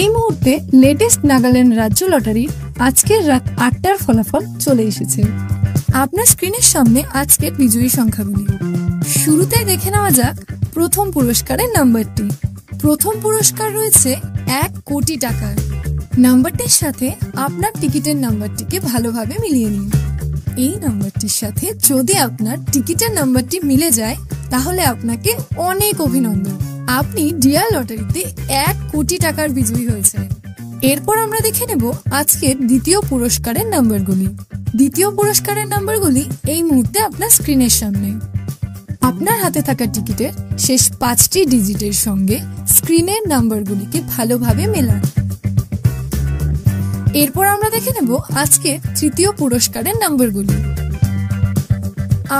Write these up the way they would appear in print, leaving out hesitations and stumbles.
এই মুহূর্তে লেটেস্ট নাগাল্যান্ড রাজ্য লটারির আজকের রাত ৮টার ফলাফল চলে এসেছে। আপনার স্ক্রিনের সামনে আজকের বিজয়ী সংখ্যাগুলি। শুরুতে দেখে নেওয়া যাক প্রথম পুরস্কারের নাম্বারটি। প্রথম পুরস্কার রয়েছে ১ কোটি টাকার। নাম্বারটির সাথে আপনার টিকিটের নাম্বারটিকে ভালোভাবে মিলিয়ে নিন। এই নাম্বারটির সাথে যদি আপনার টিকিটের নাম্বারটি মিলে যায় তাহলে আপনাকে অনেক অভিনন্দন, আপনি ডিয়ার লটারিতে ১ কোটি টাকার বিজয়ী হয়েছে। এরপর আমরা দেখে নেব আজকের দ্বিতীয় পুরস্কারের নাম্বারগুলি। দ্বিতীয় পুরস্কারের নাম্বারগুলি এই মুহূর্তে আপনার স্ক্রিনের সামনে। আপনার হাতে থাকা টিকিটের শেষ ৫টি ডিজিটের সঙ্গে স্ক্রিনের নাম্বারগুলিকে ভালোভাবে মেলান। এরপর আমরা দেখে নেব আজকের তৃতীয় পুরস্কারের নাম্বারগুলি।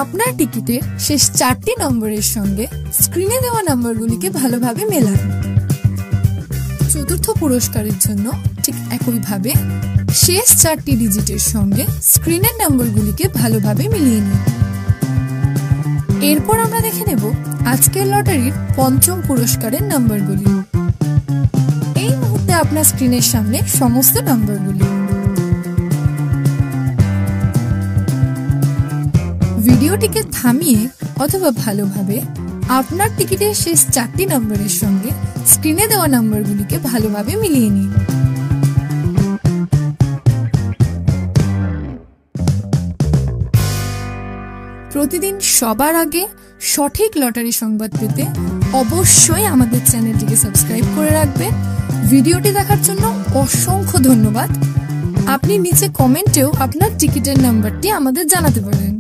আপনার টিকিটের শেষ ৪টি নম্বরের সঙ্গে স্ক্রিনে দেওয়া নাম্বারগুলিকে ভালোভাবে মেলান। চতুর্থ পুরস্কারের জন্য ঠিক একইভাবে শেষ ৪টি ডিজিটের সঙ্গে স্ক্রিনের নাম্বারগুলিকে ভালোভাবে মিলিয়ে নিন। এরপর আমরা দেখে নেব আজকের লটারির পঞ্চম পুরস্কারের নাম্বারগুলি। এই মুহূর্তে আপনার স্ক্রিনের সামনে সমস্ত নাম্বারগুলি। ভিডিওটিকে থামিয়ে অথবা ভালোভাবে আপনার টিকিটের শেষ ৪টি নম্বরের সঙ্গে স্ক্রিনে দেওয়া নাম্বারগুলিকে ভালোভাবে মিলিয়ে নিন। প্রতিদিন সবার আগে সঠিক লটারি সংবাদ পেতে অবশ্যই আমাদের চ্যানেলটিকে সাবস্ক্রাইব করে রাখবেন। ভিডিওটি দেখার জন্য অসংখ্য ধন্যবাদ। আপনি নিচে কমেন্টেও আপনার টিকিটের নাম্বারটি আমাদের জানাতে পারেন।